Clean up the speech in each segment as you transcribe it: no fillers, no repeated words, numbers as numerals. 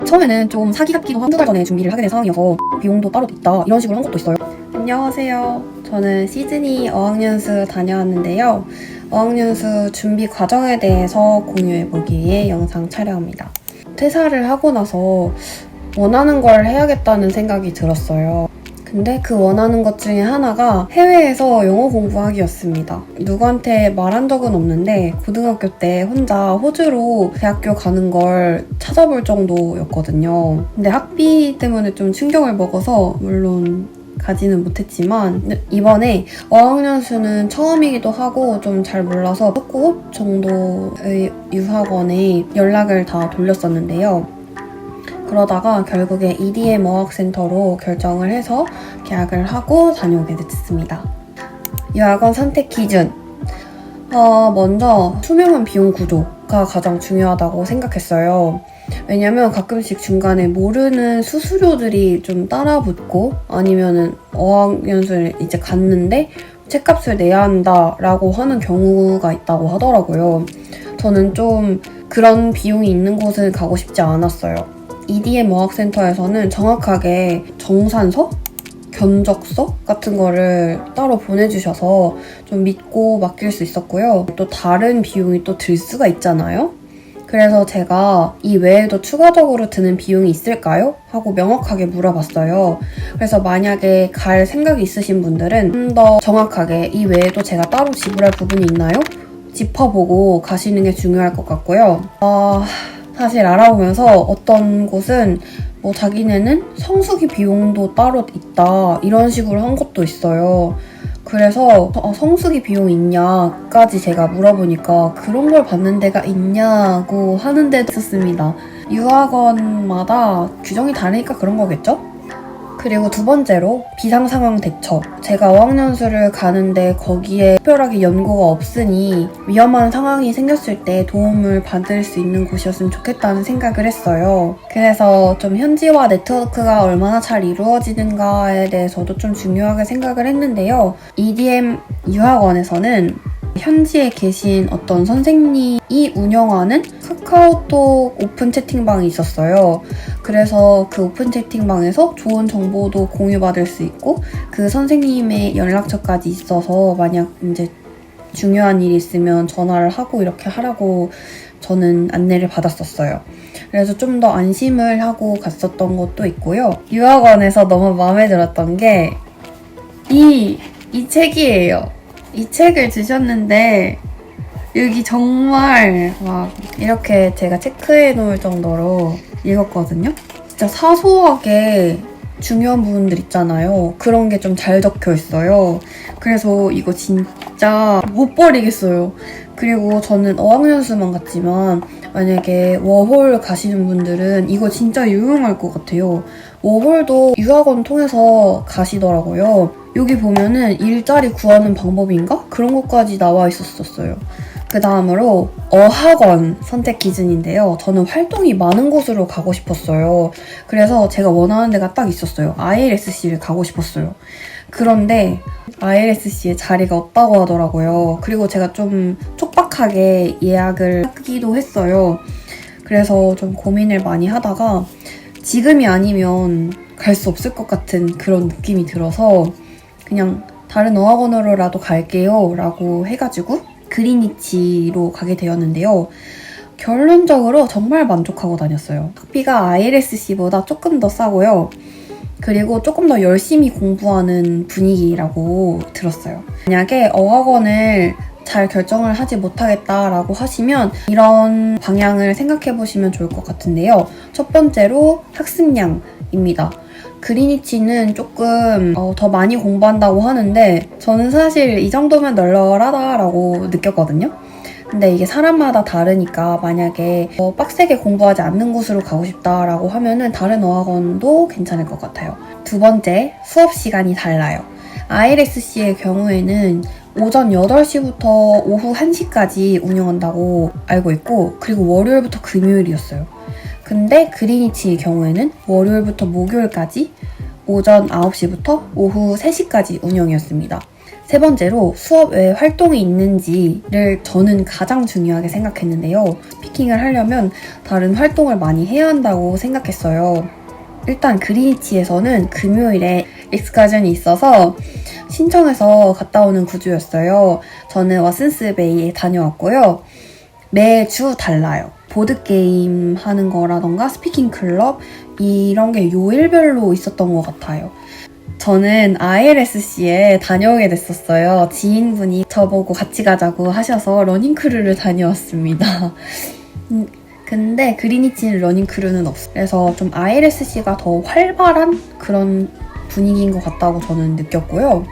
처음에는 좀 사기 같기도 한두 달 전에 준비를 하게 된 상황이어서 비용도 따로 있다 이런 식으로 한 것도 있어요. 안녕하세요. 저는 시드니 어학연수 다녀왔는데요. 어학연수 준비 과정에 대해서 공유해보기 위해 영상 촬영합니다. 퇴사를 하고 나서 원하는 걸 해야겠다는 생각이 들었어요. 근데 그 원하는 것 중에 하나가 해외에서 영어 공부하기였습니다. 누구한테 말한 적은 없는데 고등학교 때 혼자 호주로 대학교 가는 걸 찾아볼 정도였거든요. 근데 학비 때문에 좀 충격을 먹어서 물론 가지는 못했지만 이번에 어학연수는 처음이기도 하고 좀 잘 몰라서 9곳 정도의 유학원에 연락을 다 돌렸었는데요. 그러다가 결국에 EDM 어학센터로 결정을 해서 계약을 하고 다녀오게 됐습니다. 유학원 선택 기준. 먼저 투명한 비용 구조가 가장 중요하다고 생각했어요. 왜냐면 가끔씩 중간에 모르는 수수료들이 좀 따라붙고 아니면은 어학연수를 이제 갔는데 책값을 내야 한다라고 하는 경우가 있다고 하더라고요. 저는 좀 그런 비용이 있는 곳은 가고 싶지 않았어요. EDM 어학센터에서는 정확하게 정산서? 견적서? 같은 거를 따로 보내주셔서 좀 믿고 맡길 수 있었고요. 또 다른 비용이 또 들 수가 있잖아요? 그래서 제가 이 외에도 추가적으로 드는 비용이 있을까요? 하고 명확하게 물어봤어요. 그래서 만약에 갈 생각이 있으신 분들은 좀 더 정확하게 이 외에도 제가 따로 지불할 부분이 있나요? 짚어보고 가시는 게 중요할 것 같고요. 사실 알아보면서 어떤 곳은 뭐 자기네는 성수기 비용도 따로 있다 이런 식으로 한 것도 있어요. 그래서 성수기 비용 있냐까지 제가 물어보니까 그런 걸 받는 데가 있냐고 하는 데도 있었습니다. 유학원마다 규정이 다르니까 그런 거겠죠? 그리고 두 번째로 비상상황 대처. 제가 어학연수를 가는데 거기에 특별하게 연고가 없으니 위험한 상황이 생겼을 때 도움을 받을 수 있는 곳이었으면 좋겠다는 생각을 했어요. 그래서 좀 현지화 네트워크가 얼마나 잘 이루어지는가에 대해서도 좀 중요하게 생각을 했는데요. EDM 유학원에서는 현지에 계신 어떤 선생님이 운영하는 카카오톡 오픈 채팅방이 있었어요. 그래서 그 오픈 채팅방에서 좋은 정보도 공유받을 수 있고 그 선생님의 연락처까지 있어서 만약 이제 중요한 일이 있으면 전화를 하고 이렇게 하라고 저는 안내를 받았었어요. 그래서 좀 더 안심을 하고 갔었던 것도 있고요. 유학원에서 너무 마음에 들었던 게 이 책이에요. 이 책을 주셨는데 여기 정말 막 이렇게 제가 체크해 놓을 정도로 읽었거든요. 진짜 사소하게 중요한 부분들 있잖아요. 그런 게 좀 잘 적혀 있어요. 그래서 이거 진짜 못 버리겠어요. 그리고 저는 어학연수만 갔지만 만약에 워홀 가시는 분들은 이거 진짜 유용할 것 같아요. 워홀도 유학원 통해서 가시더라고요. 여기 보면은 일자리 구하는 방법인가? 그런 것까지 나와 있었어요. 그 다음으로 어학원 선택 기준인데요. 저는 활동이 많은 곳으로 가고 싶었어요. 그래서 제가 원하는 데가 딱 있었어요. ILSC를 가고 싶었어요. 그런데 ILSC에 자리가 없다고 하더라고요. 그리고 제가 좀 촉박하게 예약을 하기도 했어요. 그래서 좀 고민을 많이 하다가 지금이 아니면 갈 수 없을 것 같은 그런 느낌이 들어서 그냥 다른 어학원으로라도 갈게요 라고 해가지고 그리니치로 가게 되었는데요. 결론적으로 정말 만족하고 다녔어요. 학비가 ILSC보다 조금 더 싸고요. 그리고 조금 더 열심히 공부하는 분위기라고 들었어요. 만약에 어학원을 잘 결정을 하지 못하겠다라고 하시면 이런 방향을 생각해보시면 좋을 것 같은데요. 첫 번째로 학습량입니다. 그리니치는 조금 더 많이 공부한다고 하는데 저는 사실 이 정도면 널널하다라고 느꼈거든요. 근데 이게 사람마다 다르니까 만약에 빡세게 공부하지 않는 곳으로 가고 싶다라고 하면은 다른 어학원도 괜찮을 것 같아요. 두 번째, 수업 시간이 달라요. ILSC의 경우에는 오전 8시부터 오후 1시까지 운영한다고 알고 있고 그리고 월요일부터 금요일이었어요. 근데 그리니치의 경우에는 월요일부터 목요일까지 오전 9시부터 오후 3시까지 운영이었습니다. 세 번째로 수업 외에 활동이 있는지를 저는 가장 중요하게 생각했는데요. 스피킹을 하려면 다른 활동을 많이 해야 한다고 생각했어요. 일단 그리니치에서는 금요일에 엑스카전이 있어서 신청해서 갔다 오는 구조였어요. 저는 왓슨스베이에 다녀왔고요. 매주 달라요. 보드게임 하는 거라던가 스피킹 클럽 이런 게 요일별로 있었던 것 같아요. 저는 ILSC에 다녀오게 됐었어요. 지인분이 저보고 같이 가자고 하셔서 러닝크루를 다녀왔습니다. 근데 그리니치는 러닝크루는 없어요. 그래서 좀 ILSC가 더 활발한 그런 분위기인 것 같다고 저는 느꼈고요.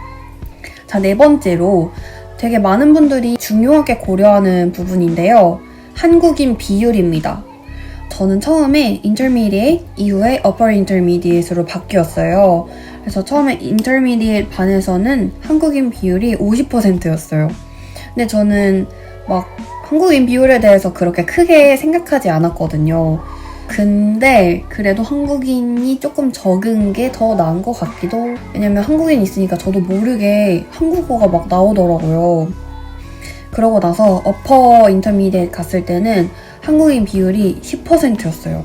자, 네 번째로 되게 많은 분들이 중요하게 고려하는 부분인데요. 한국인 비율입니다. 저는 처음에 Intermediate 이후에 Upper Intermediate로 바뀌었어요. 그래서 처음에 Intermediate 반에서는 한국인 비율이 50%였어요. 근데 저는 막 한국인 비율에 대해서 그렇게 크게 생각하지 않았거든요. 근데 그래도 한국인이 조금 적은 게 더 나은 것 같기도. 왜냐면 한국인 있으니까 저도 모르게 한국어가 막 나오더라고요. 그러고 나서 어퍼 인터미디에이트 갔을 때는 한국인 비율이 10%였어요.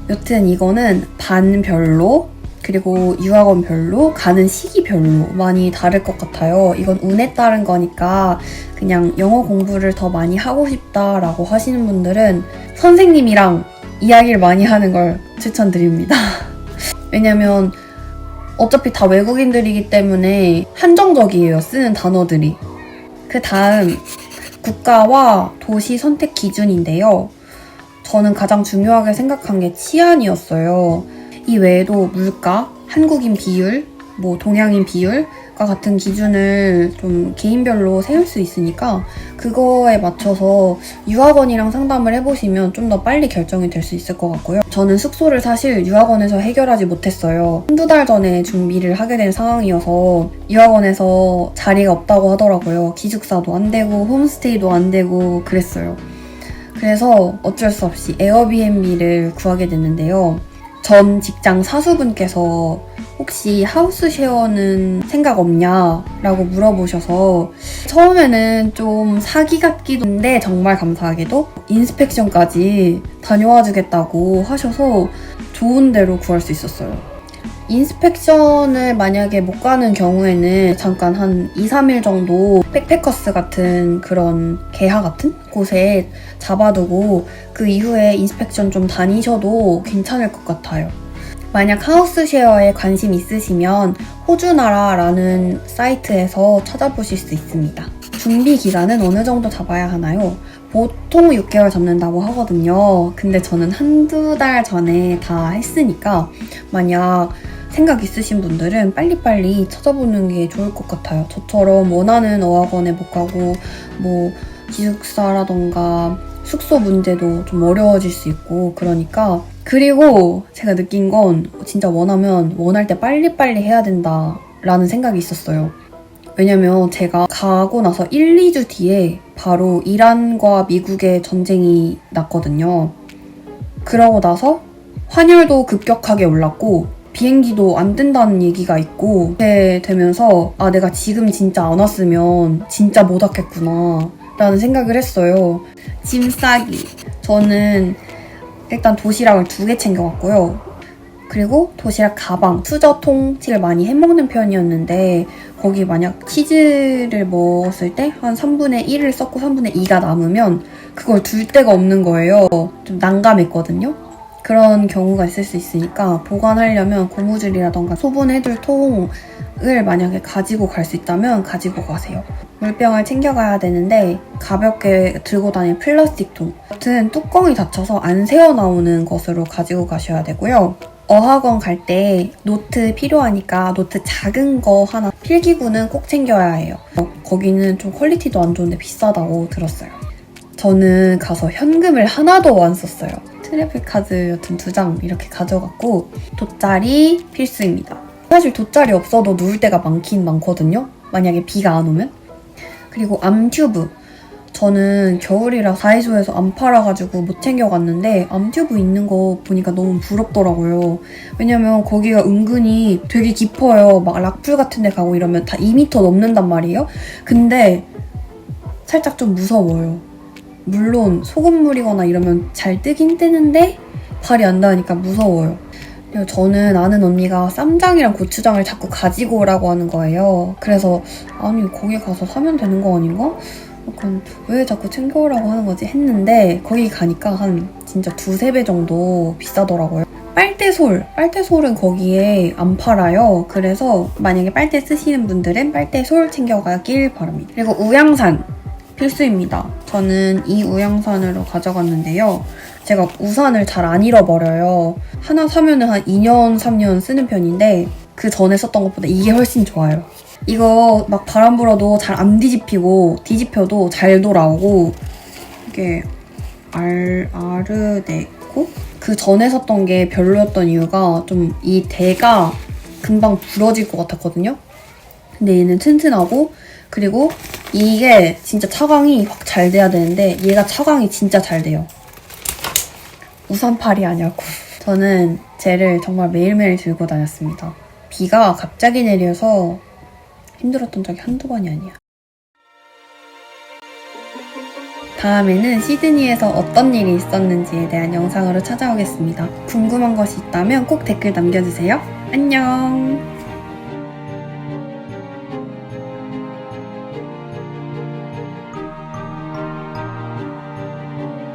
여튼 이거는 반별로 그리고 유학원별로 가는 시기별로 많이 다를 것 같아요. 이건 운에 따른 거니까 그냥 영어 공부를 더 많이 하고 싶다라고 하시는 분들은 선생님이랑 이야기를 많이 하는 걸 추천드립니다. 왜냐면 어차피 다 외국인들이기 때문에 한정적이에요, 쓰는 단어들이. 그 다음 국가와 도시 선택 기준인데요. 저는 가장 중요하게 생각한 게 치안이었어요. 이 외에도 물가, 한국인 비율, 동양인 비율과 같은 기준을 좀 개인별로 세울 수 있으니까 그거에 맞춰서 유학원이랑 상담을 해보시면 좀 더 빨리 결정이 될 수 있을 것 같고요. 저는 숙소를 사실 유학원에서 해결하지 못했어요. 한두 달 전에 준비를 하게 된 상황이어서 유학원에서 자리가 없다고 하더라고요. 기숙사도 안 되고 홈스테이도 안 되고 그랬어요. 그래서 어쩔 수 없이 에어비앤비를 구하게 됐는데요. 전 직장 사수분께서 혹시 하우스 쉐어는 생각 없냐? 라고 물어보셔서 처음에는 좀 사기 같기도 한데 정말 감사하게도 인스펙션까지 다녀와 주겠다고 하셔서 좋은 데로 구할 수 있었어요. 인스펙션을 만약에 못 가는 경우에는 잠깐 한 2, 3일 정도 백패커스 같은 그런 개하 같은 곳에 잡아두고 그 이후에 인스펙션 좀 다니셔도 괜찮을 것 같아요. 만약 하우스 쉐어에 관심 있으시면 호주나라라는 사이트에서 찾아보실 수 있습니다. 준비 기간은 어느 정도 잡아야 하나요? 보통 6개월 잡는다고 하거든요. 근데 저는 한두 달 전에 다 했으니까 만약 생각 있으신 분들은 빨리빨리 찾아보는 게 좋을 것 같아요. 저처럼 원하는 어학원에 못 가고 기숙사라던가 숙소 문제도 좀 어려워질 수 있고 그러니까. 그리고 제가 느낀 건 진짜 원하면 원할 때 빨리빨리 해야 된다라는 생각이 있었어요. 왜냐면 제가 가고 나서 1, 2주 뒤에 바로 이란과 미국의 전쟁이 났거든요. 그러고 나서 환율도 급격하게 올랐고 비행기도 안 뜬다는 얘기가 있고 그렇게 되면서 내가 지금 진짜 안 왔으면 진짜 못 왔겠구나 라는 생각을 했어요. 짐 싸기. 저는 일단 도시락을 2개 챙겨갔고요. 그리고 도시락 가방, 수저통을 많이 해먹는 편이었는데 거기 만약 치즈를 먹었을 때 한 3분의 1을 썼고 3분의 2가 남으면 그걸 둘 데가 없는 거예요. 좀 난감했거든요. 그런 경우가 있을 수 있으니까 보관하려면 고무줄이라던가 소분해둘 통을 만약에 가지고 갈 수 있다면 가지고 가세요. 물병을 챙겨가야 되는데 가볍게 들고 다니는 플라스틱 통 같은 뚜껑이 닫혀서 안 새어나오는 것으로 가지고 가셔야 되고요. 어학원 갈 때 노트 필요하니까 노트 작은 거 하나, 필기구는 꼭 챙겨야 해요. 거기는 좀 퀄리티도 안 좋은데 비싸다고 들었어요. 저는 가서 현금을 하나도 안 썼어요. 트래블 카드 여튼 2장 이렇게 가져갔고 돗자리 필수입니다. 사실 돗자리 없어도 누울 때가 많긴 많거든요. 만약에 비가 안 오면. 그리고 암튜브. 저는 겨울이라 다이소에서 안 팔아가지고 못 챙겨갔는데 암튜브 있는 거 보니까 너무 부럽더라고요. 왜냐면 거기가 은근히 되게 깊어요. 막 락풀 같은 데 가고 이러면 다 2m 넘는단 말이에요. 근데 살짝 좀 무서워요. 물론 소금물이거나 이러면 잘 뜨긴 뜨는데 발이 안 닿으니까 무서워요. 그리고 저는 아는 언니가 쌈장이랑 고추장을 자꾸 가지고 오라고 하는 거예요. 그래서 아니 거기 가서 사면 되는 거 아닌가? 약간 왜 자꾸 챙겨오라고 하는 거지 했는데 거기 가니까 한 진짜 2~3배 정도 비싸더라고요. 빨대솔은 거기에 안 팔아요. 그래서 만약에 빨대 쓰시는 분들은 빨대솔 챙겨가길 바랍니다. 그리고 우양산 필수입니다. 저는 이 우양산으로 가져갔는데요. 제가 우산을 잘 안 잃어버려요. 하나 사면 한 2년, 3년 쓰는 편인데 그 전에 썼던 것보다 이게 훨씬 좋아요. 이거 막 바람 불어도 잘 안 뒤집히고 뒤집혀도 잘 돌아오고 이게 아르데코? 그 전에 썼던 게 별로였던 이유가 좀 이 대가 금방 부러질 것 같았거든요. 근데 얘는 튼튼하고 그리고 이게 진짜 차광이 확 잘 돼야 되는데 얘가 차광이 진짜 잘 돼요. 우산팔이 아니라고. 저는 쟤를 정말 매일매일 들고 다녔습니다. 비가 갑자기 내려서 힘들었던 적이 한두 번이 아니야. 다음에는 시드니에서 어떤 일이 있었는지에 대한 영상으로 찾아오겠습니다. 궁금한 것이 있다면 꼭 댓글 남겨주세요. 안녕!